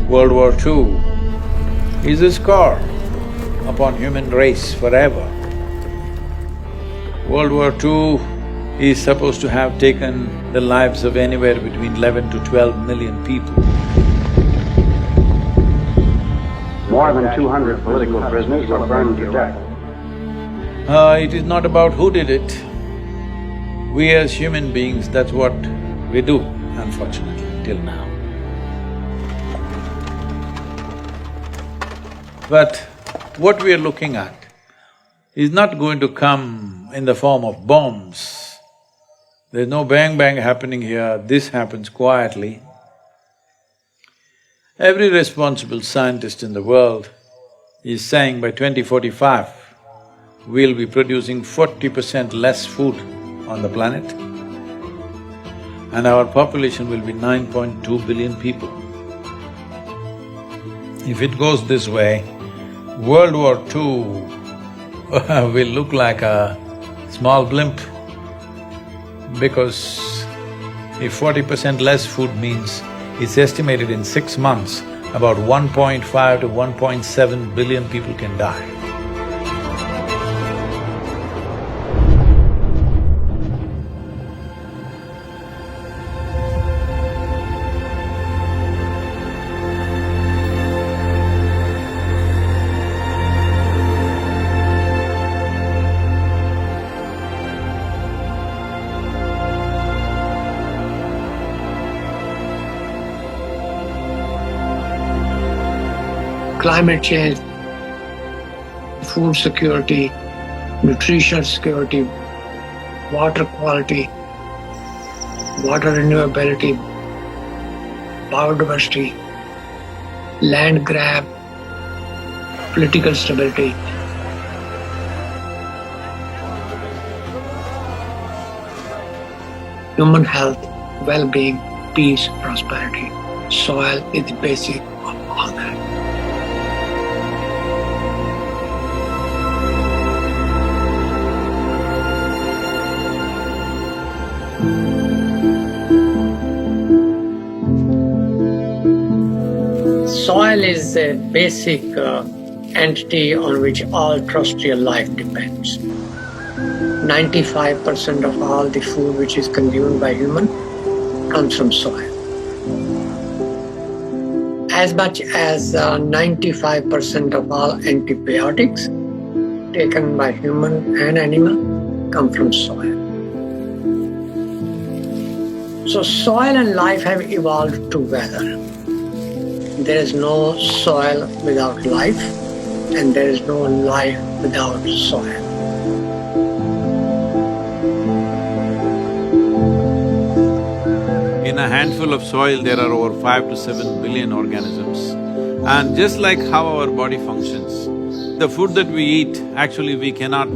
World War II is a scar upon human race forever. World War II is supposed to have taken the lives of anywhere between 11 to 12 million people. More than 200 political prisoners were burned to death. It is not about who did it. We as human beings, that's what we do, unfortunately, till now. But what we are looking at is not going to come in the form of bombs. There's no bang-bang happening here, this happens quietly. Every responsible scientist in the world is saying by 2045, we'll be producing 40% less food on the planet and our population will be 9.2 billion people. If it goes this way, World War II will look like a small blimp, because if 40% less food means it's estimated in 6 months, about 1.5 to 1.7 billion people can die. Climate change, food security, nutrition security, water quality, water renewability, biodiversity, land grab, political stability. Human health, well-being, peace, prosperity. Soil is the basic of all that. Soil is a basic entity on which all terrestrial life depends. 95% of all the food which is consumed by human comes from soil. As much as 95% of all antibiotics taken by human and animal come from soil. So soil and life have evolved together. There is no soil without life, and there is no life without soil. In a handful of soil, there are over 5 to 7 billion organisms. And just like how our body functions, the food that we eat, actually we cannot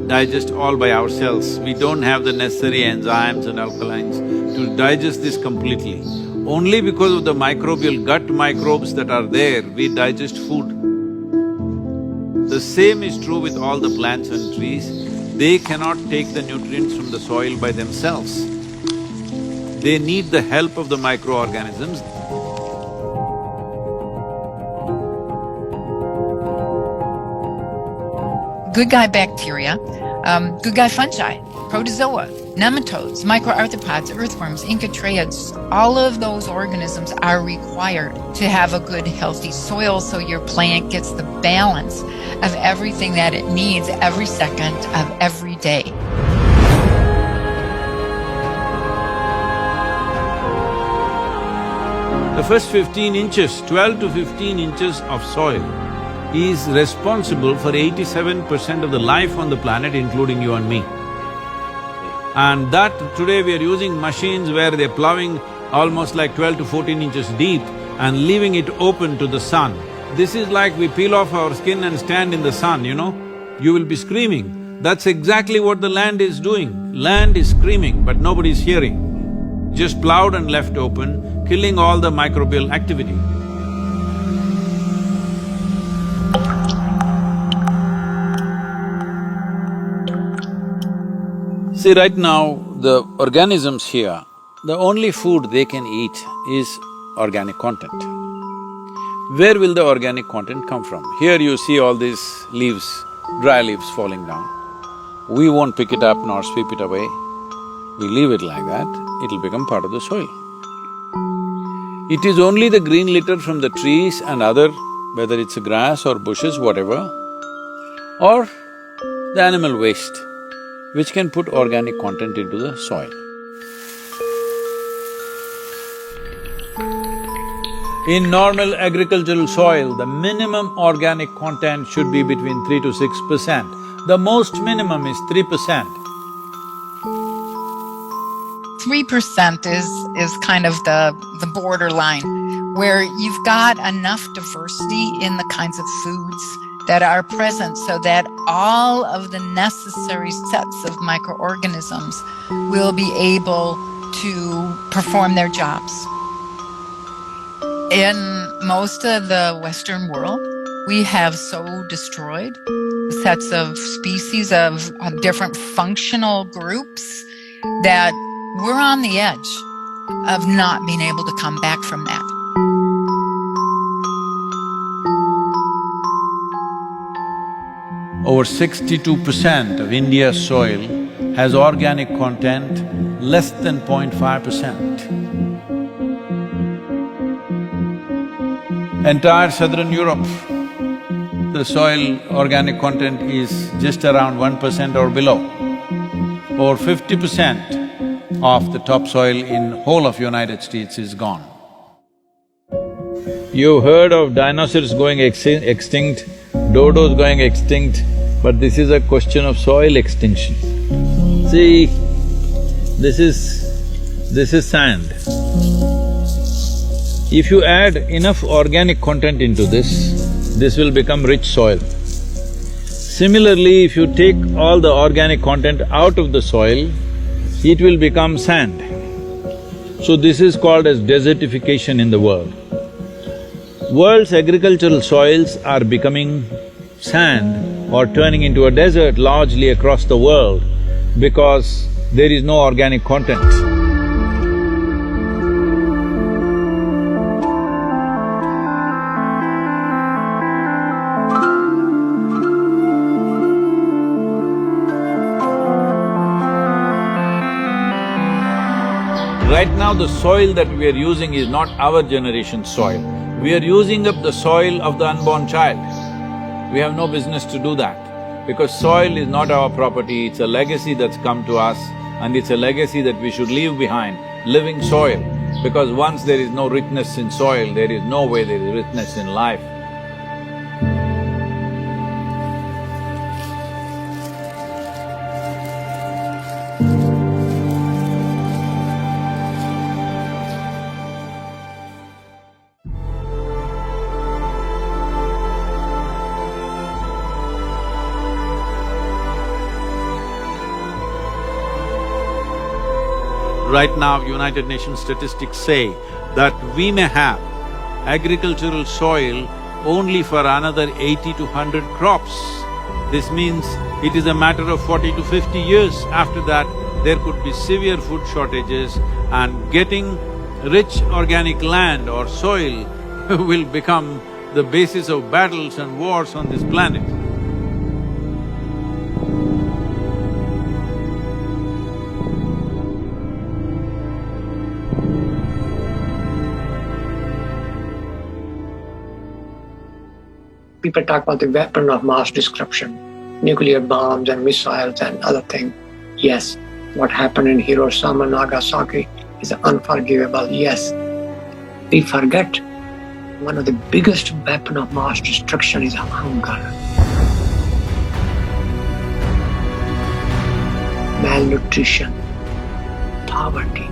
digest all by ourselves. We don't have the necessary enzymes and alkalines to digest this completely. Only because of the microbial gut microbes that are there, we digest food. The same is true with all the plants and trees. They cannot take the nutrients from the soil by themselves. They need the help of the microorganisms. Good guy bacteria, good guy fungi, protozoa, nematodes, microarthropods, earthworms, incatriotes, all of those organisms are required to have a good, healthy soil so your plant gets the balance of everything that it needs every second of every day. The first 15 inches, 12 to 15 inches of soil is responsible for 87% of the life on the planet, including you and me. And that today we are using machines where they're plowing almost like 12 to 14 inches deep and leaving it open to the sun. This is like we peel off our skin and stand in the sun, you know? You will be screaming. That's exactly what the land is doing. Land is screaming, but nobody's hearing. Just plowed and left open, killing all the microbial activity. See, right now, the organisms here, the only food they can eat is organic content. where will the organic content come from? Here you see all these leaves, dry leaves falling down. We won't pick it up nor sweep it away. We leave it like that, it'll become part of the soil. It is only the green litter from the trees and other, whether it's grass or bushes, whatever, or the animal waste, which can put organic content into the soil. In normal agricultural soil, the minimum organic content should be between 3 to 6%. The most minimum is 3%. 3% is kind of the borderline, where you've got enough diversity in the kinds of foods that are present so that all of the necessary sets of microorganisms will be able to perform their jobs. In most of the Western world, we have so destroyed sets of species of different functional groups that we're on the edge of not being able to come back from that. Over 62% of India's soil has organic content less than 0.5%. Entire southern Europe, the soil organic content is just around 1% or below. Over 50% of the topsoil in whole of United States is gone. You've heard of dinosaurs going extinct, dodos going extinct, but this is a question of soil extinction. See, this is sand. If you add enough organic content into this will become rich soil. Similarly, if you take all the organic content out of the soil, it will become sand. So this is called as desertification in the world. World's agricultural soils are becoming sand or turning into a desert largely across the world because there is no organic content. Right now, the soil that we are using is not our generation's soil. We are using up the soil of the unborn child. We have no business to do that, because soil is not our property, it's a legacy that's come to us, and it's a legacy that we should leave behind, living soil. Because once there is no richness in soil, there is no way there is richness in life. Right now, United Nations statistics say that we may have agricultural soil only for another 80 to 100 crops. This means it is a matter of 40 to 50 years. After that, there could be severe food shortages, and getting rich organic land or soil will become the basis of battles and wars on this planet. People talk about the weapon of mass destruction, nuclear bombs and missiles and other things. Yes, what happened in Hiroshima and Nagasaki is unforgivable, yes. We forget one of the biggest weapons of mass destruction is hunger. Malnutrition, poverty,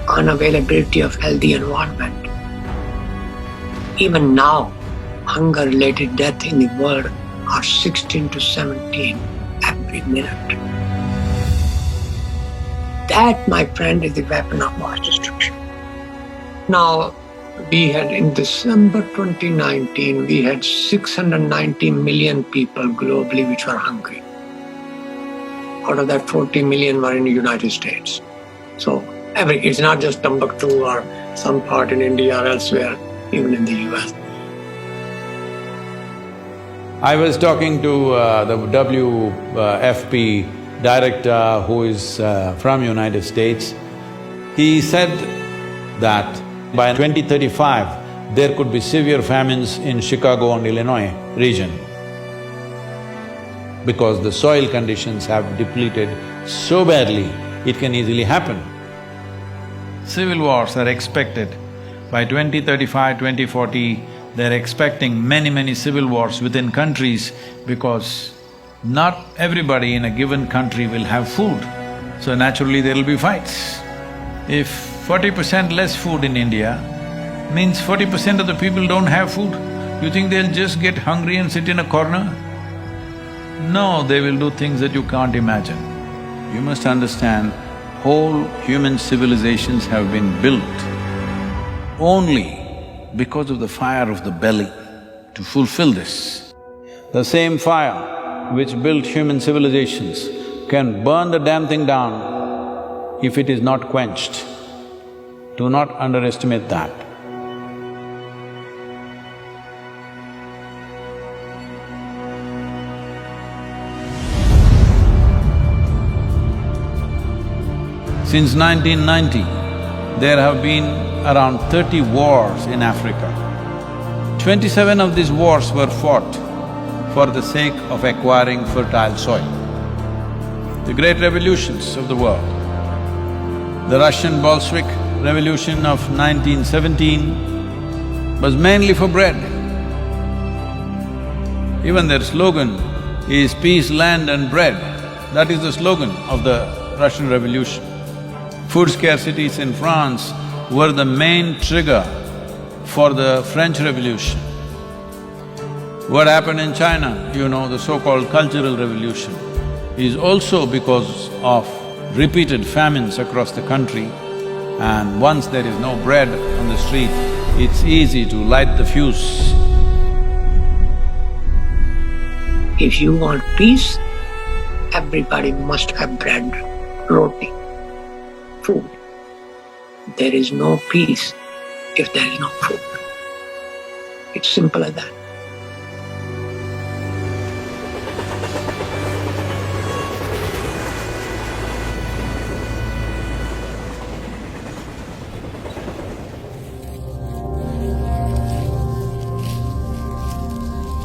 unavailability of healthy environment. Even now, hunger-related death in the world are 16 to 17 every minute. That, my friend, is the weapon of mass destruction. Now, we had in December 2019, we had 690 million people globally which were hungry. Out of that, 40 million were in the United States. So, it's not just Timbuktu or some part in India or elsewhere. even in the US. I was talking to the WFP director who is from United States. He said that by 2035, there could be severe famines in Chicago and Illinois region because the soil conditions have depleted so badly, it can easily happen. Civil wars are expected. By 2035, 2040, they're expecting many civil wars within countries because not everybody in a given country will have food, so naturally there'll be fights. If 40% less food in India means 40% of the people don't have food, you think they'll just get hungry and sit in a corner? No, they will do things that you can't imagine. You must understand, whole human civilizations have been built only because of the fire of the belly to fulfill this. The same fire which built human civilizations can burn the damn thing down if it is not quenched. Do not underestimate that. Since 1990, there have been around 30 wars in Africa. 27 of these wars were fought for the sake of acquiring fertile soil. The great revolutions of the world. The Russian Bolshevik Revolution of 1917 was mainly for bread. Even their slogan is peace, land and bread. That is the slogan of the Russian Revolution. Food scarcities in France were the main trigger for the French Revolution. What happened in China, you know, the so-called Cultural Revolution, is also because of repeated famines across the country, and once there is no bread on the street, it's easy to light the fuse. If you want peace, everybody must have bread, roti, food. There is no peace if there is no food. It's simple as that.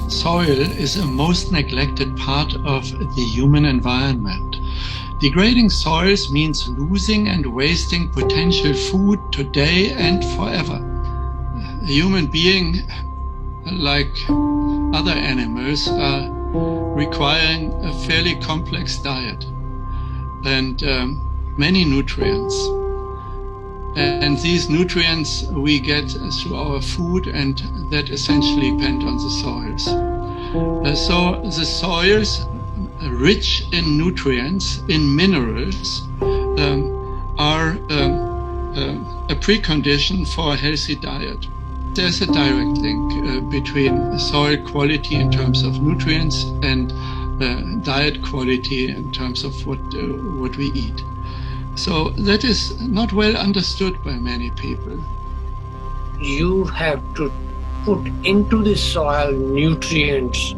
Soil is a most neglected part of the human environment. Degrading soils means losing and wasting potential food today and forever. A human being, like other animals, are requiring a fairly complex diet and many nutrients. And these nutrients we get through our food, and that essentially depend on the soils. So the soils, rich in nutrients, in minerals, are a precondition for a healthy diet. There's a direct link between soil quality in terms of nutrients and diet quality in terms of what we eat. So that is not well understood by many people. You have to put into the soil nutrients,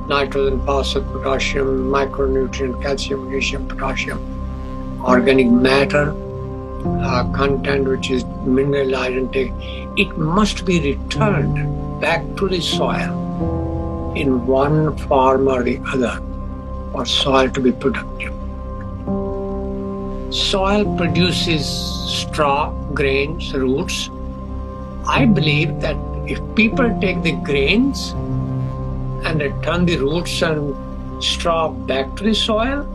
nitrogen, phosphorus, potassium, micronutrient, calcium, magnesium, potassium, organic matter, content which is mineralized intake. It must be returned back to the soil in one form or the other for soil to be productive. Soil produces straw, grains, roots. I believe that if people take the grains and return the roots and straw back to the soil,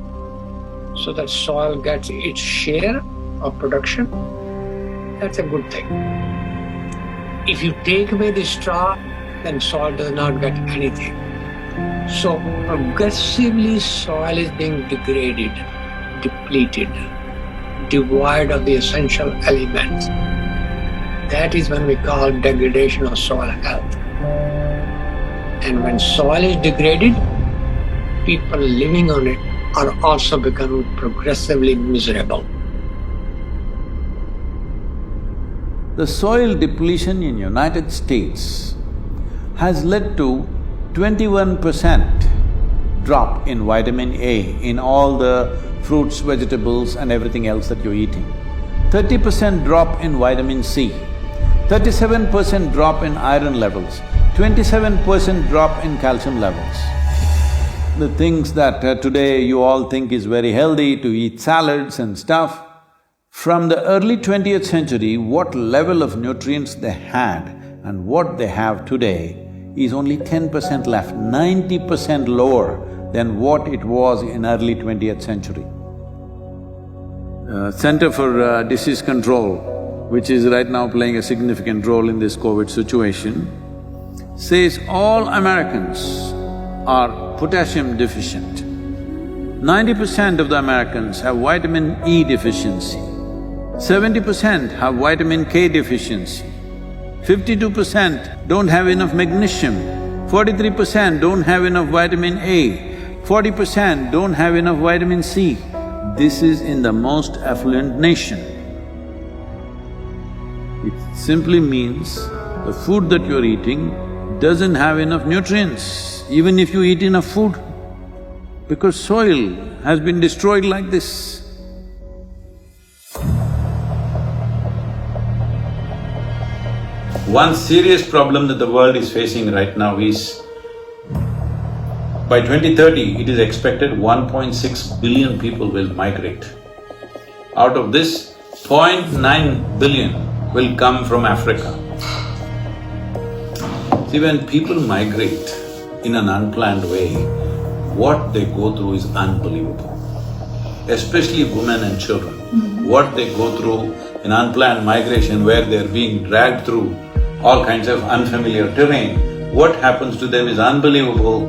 so that soil gets its share of production, that's a good thing. If you take away the straw, then soil does not get anything. So progressively soil is being degraded, depleted, devoid of the essential elements. That is when we call degradation of soil health. And when soil is degraded, people living on it are also becoming progressively miserable. The soil depletion in United States has led to 21% drop in vitamin A in all the fruits, vegetables and everything else that you're eating. 30% drop in vitamin C, 37% drop in iron levels, 27% drop in calcium levels. The things that today you all think is very healthy to eat salads and stuff, from the early 20th century, what level of nutrients they had and what they have today is only 10% left, 90% lower than what it was in early 20th century. Center for Disease Control, which is right now playing a significant role in this COVID situation, says all Americans are potassium deficient. 90% of the Americans have vitamin E deficiency, 70% have vitamin K deficiency, 52% don't have enough magnesium, 43% don't have enough vitamin A, 40% don't have enough vitamin C. This is in the most affluent nation. It simply means the food that you're eating doesn't have enough nutrients, even if you eat enough food, because soil has been destroyed like this. One serious problem that the world is facing right now is, by 2030, it is expected 1.6 billion people will migrate. Out of this, 0.9 billion will come from Africa. See, when people migrate in an unplanned way, what they go through is unbelievable. Especially women and children. What they go through in unplanned migration where they're being dragged through all kinds of unfamiliar terrain, what happens to them is unbelievable.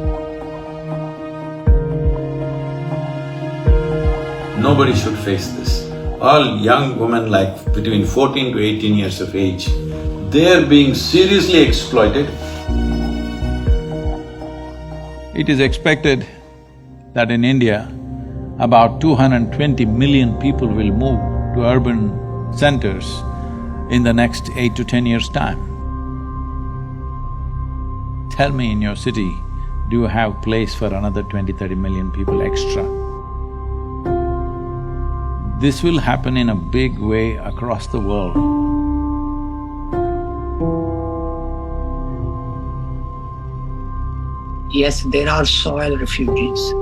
Nobody should face this. All young women like between 14 to 18 years of age, they're being seriously exploited. It is expected that in India, about 220 million people will move to urban centers in the next 8 to 10 years' time. Tell me, in your city, do you have place for another 20-30 million people extra? This will happen in a big way across the world. Yes, there are soil refugees.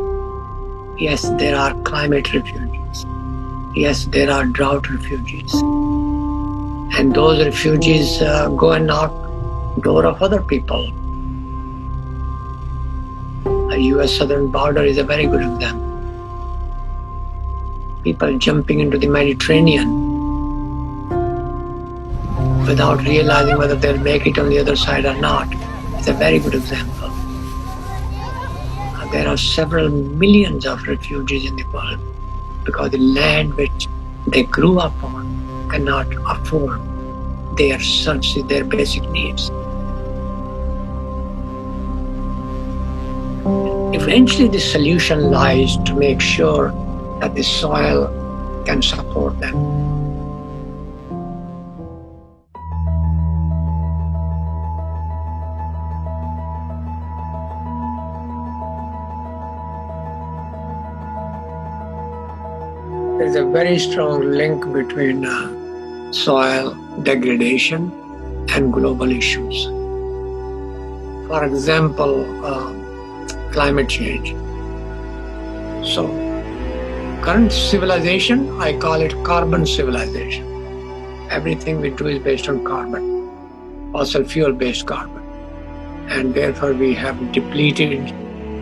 Yes, there are climate refugees. Yes, there are drought refugees. And those refugees go and knock door of other people. The US southern border is a very good example. People jumping into the Mediterranean without realizing whether they'll make it on the other side or not. It's a very good example. There are several millions of refugees in the world because the land which they grew up on cannot afford their basic needs. Eventually the solution lies to make sure that the soil can support them. There's a very strong link between soil degradation and global issues. For example, climate change. So, current civilization, I call it carbon civilization. Everything we do is based on carbon, fossil fuel-based carbon. And therefore we have depleted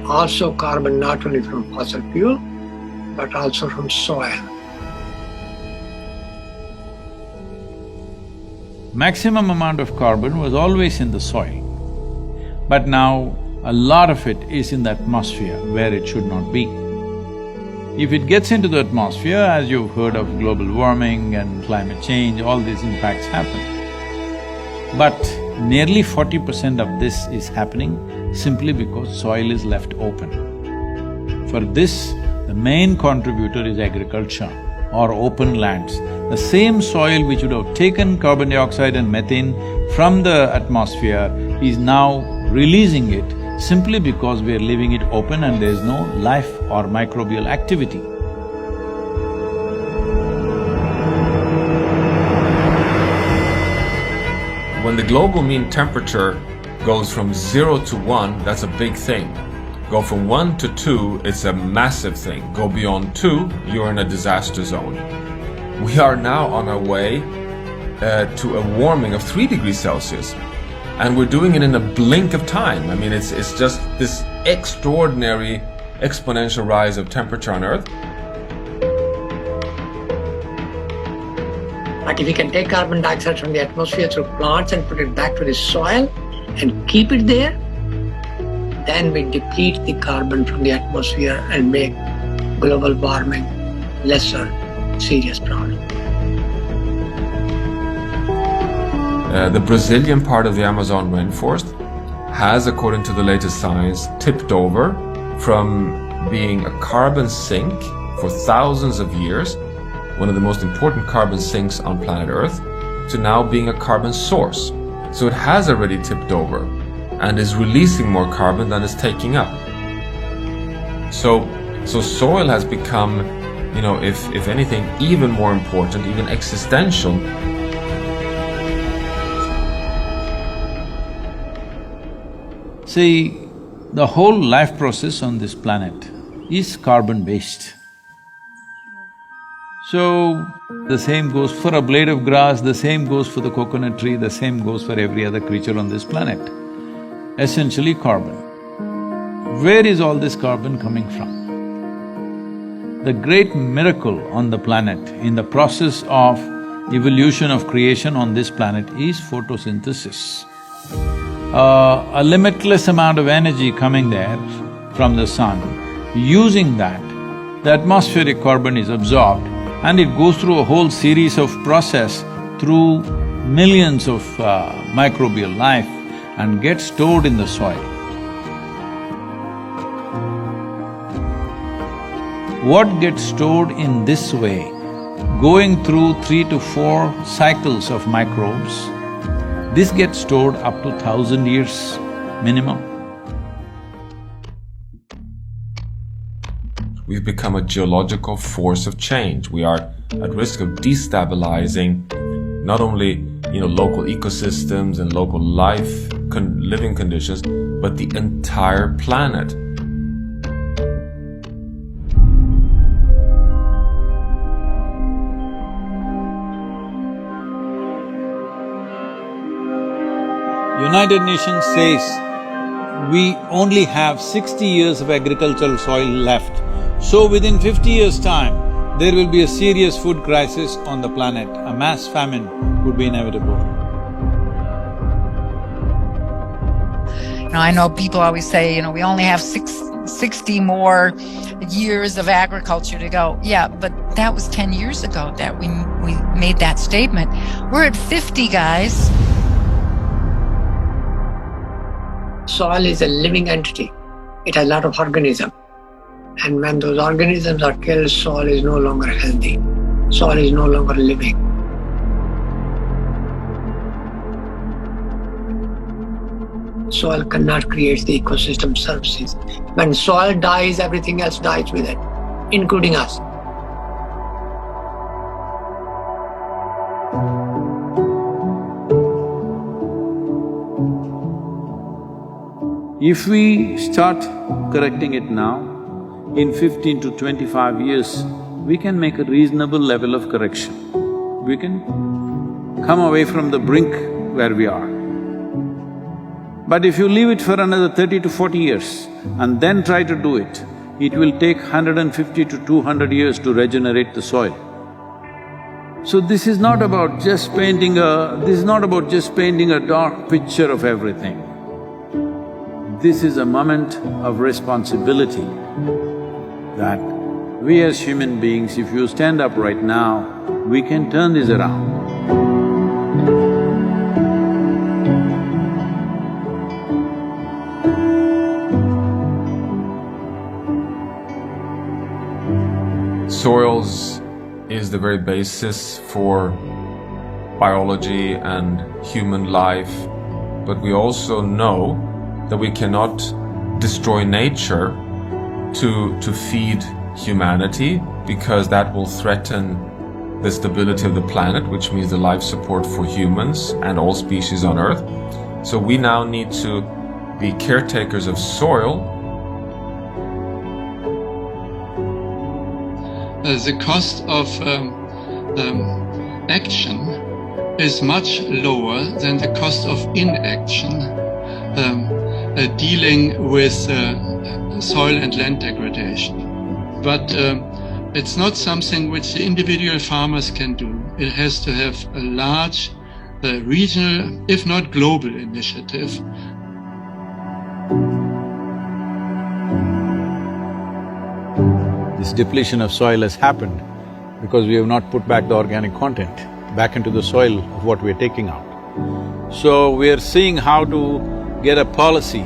also carbon not only from fossil fuel, but also from soil. Maximum amount of carbon was always in the soil, but now a lot of it is in the atmosphere where it should not be. If it gets into the atmosphere, as you've heard of global warming and climate change, all these impacts happen. But nearly 40% of this is happening simply because soil is left open. For this, the main contributor is agriculture or open lands. The same soil which would have taken carbon dioxide and methane from the atmosphere is now releasing it simply because we are leaving it open and there is no life or microbial activity. When the global mean temperature goes from 0 to 1, that's a big thing. Go from 1 to 2, it's a massive thing. Go beyond 2, you're in a disaster zone. We are now on our way to a warming of 3 degrees Celsius. And we're doing it in a blink of time. I mean, it's just this extraordinary exponential rise of temperature on Earth. But if we can take carbon dioxide from the atmosphere through plants and put it back to the soil and keep it there, then we deplete the carbon from the atmosphere and make global warming lesser serious problem. The Brazilian part of the Amazon rainforest has, according to the latest science, tipped over from being a carbon sink for thousands of years, one of the most important carbon sinks on planet Earth, to now being a carbon source. So it has already tipped over and is releasing more carbon than it's taking up. So soil has become, you know, if anything, even more important, even existential. See, the whole life process on this planet is carbon-based. So, the same goes for a blade of grass, the same goes for the coconut tree, the same goes for every other creature on this planet. Essentially carbon. Where is all this carbon coming from? The great miracle on the planet, in the process of evolution of creation on this planet, is photosynthesis. A limitless amount of energy coming there from the sun. Using that, the atmospheric carbon is absorbed and it goes through a whole series of process through millions of microbial life and gets stored in the soil. What gets stored in this way, going through 3 to 4 cycles of microbes, this gets stored up to 1,000 years minimum. We've become a geological force of change. We are at risk of destabilizing not only, you know, local ecosystems and local living conditions, but the entire planet. United Nations says we only have 60 years of agricultural soil left. So within 50 years' time, there will be a serious food crisis on the planet. A mass famine would be inevitable. I know people always say, we only have 60 more years of agriculture to go. Yeah, but that was 10 years ago that we made that statement. We're at 50, guys. Soil is a living entity. It has a lot of organisms. And when those organisms are killed, soil is no longer healthy. Soil is no longer living. Soil cannot create the ecosystem services. When soil dies, everything else dies with it, including us. If we start correcting it now, in 15 to 25 years, we can make a reasonable level of correction. We can come away from the brink where we are. But if you leave it for another 30 to 40 years and then try to do it, it will take 150 to 200 years to regenerate the soil. So this is not about just painting a… dark picture of everything. This is a moment of responsibility that we as human beings, if you stand up right now, we can turn this around. Soils is the very basis for biology and human life, but we also know that we cannot destroy nature to feed humanity, because that will threaten the stability of the planet, which means the life support for humans and all species on Earth. So we now need to be caretakers of soil. The cost of action is much lower than the cost of inaction dealing with soil and land degradation. But it's not something which the individual farmers can do. It has to have a large regional, if not global, initiative. This depletion of soil has happened because we have not put back the organic content back into the soil of what we're taking out. So we are seeing how to get a policy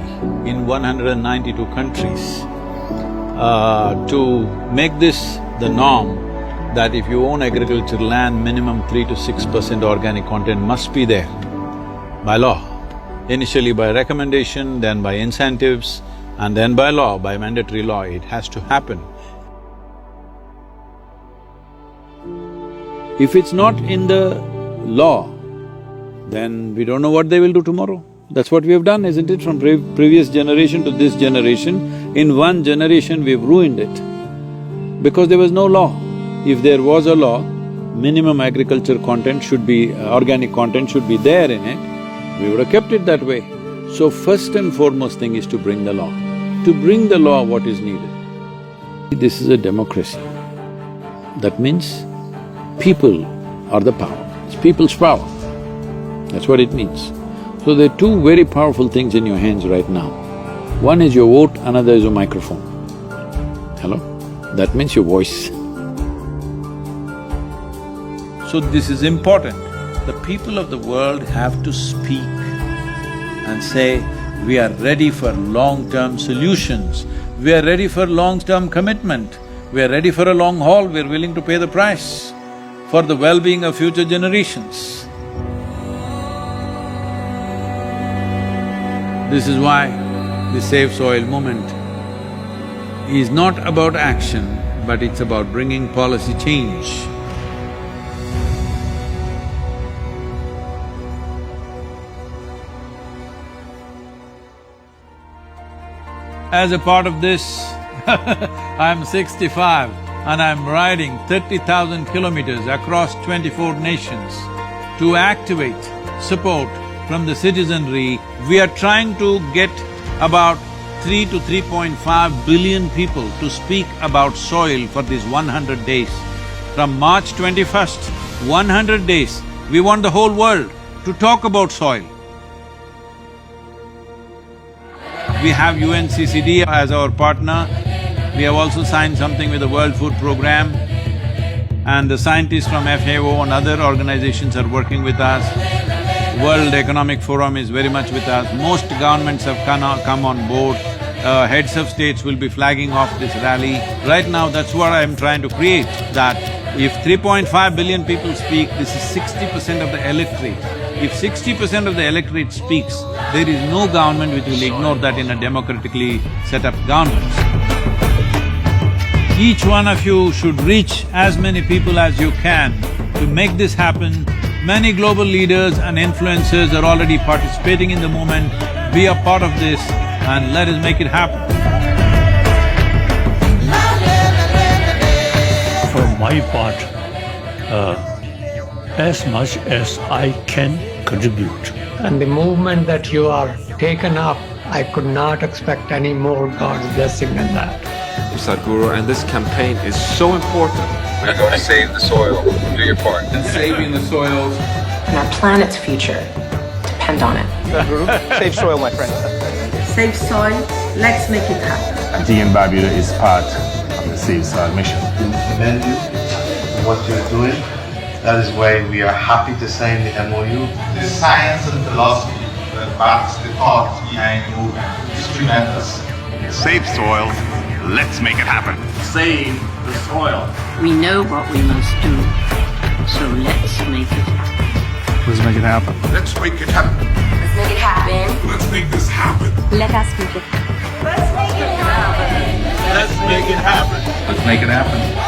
in 192 countries to make this the norm, that if you own agricultural land, minimum 3 to 6% organic content must be there by law. Initially by recommendation, then by incentives, and then by law, by mandatory law, it has to happen. If it's not in the law, then we don't know what they will do tomorrow. That's what we have done, isn't it? From previous generation to this generation, in one generation we've ruined it because there was no law. If there was a law, minimum agriculture content should be… organic content should be there in it, we would have kept it that way. So first and foremost thing is to bring the law. To bring the law, what is needed? This is a democracy. That means people are the power, it's people's power. That's what it means. So there are two very powerful things in your hands right now. One is your vote, another is your microphone. Hello? That means your voice. So this is important. The people of the world have to speak and say, we are ready for long-term solutions, we are ready for long-term commitment, we are ready for a long haul, we are willing to pay the price for the well-being of future generations. This is why the Save Soil movement is not about action, but it's about bringing policy change. As a part of this, I'm 65 and I'm riding 30,000 kilometers across 24 nations to activate support from the citizenry. We are trying to get about 3 to 3.5 billion people to speak about soil for these 100 days. From March 21st, 100 days, we want the whole world to talk about soil. We have UNCCD as our partner. We have also signed something with the World Food Programme, and the scientists from FAO and other organizations are working with us. World Economic Forum is very much with us. Most governments have come on board. Heads of states will be flagging off this rally. Right now, that's what I'm trying to create, that if 3.5 billion people speak, this is 60% of the electorate. If 60% of the electorate speaks, there is no government which will ignore that in a democratically set up government. Each one of you should reach as many people as you can to make this happen. Many global leaders and influencers are already participating in the movement. Be a part of this and let us make it happen. For my part, as much as I can contribute. And the movement that you are taken up, I could not expect any more God's blessing than that. Sadhguru, and this campaign is so important. We're going to save the soil. Do your part. And saving the soils. And our planet's future depend on it. Save soil, my friend. Save soil, let's make it happen. TM Barbuda is part of the Save Soil mission. Commend you for what you're doing. That is why we are happy to sign the MOU. The science and philosophy that backs the thought behind the movement is tremendous. Save soil. Let's make it happen. Save the soil. We know what we must do, so let's make it happen. Let's make it happen. Let's make it happen. Let's make it happen. Let's make this happen. Let us make it happen. Let's make it happen. Let's make it happen. Let's make it happen.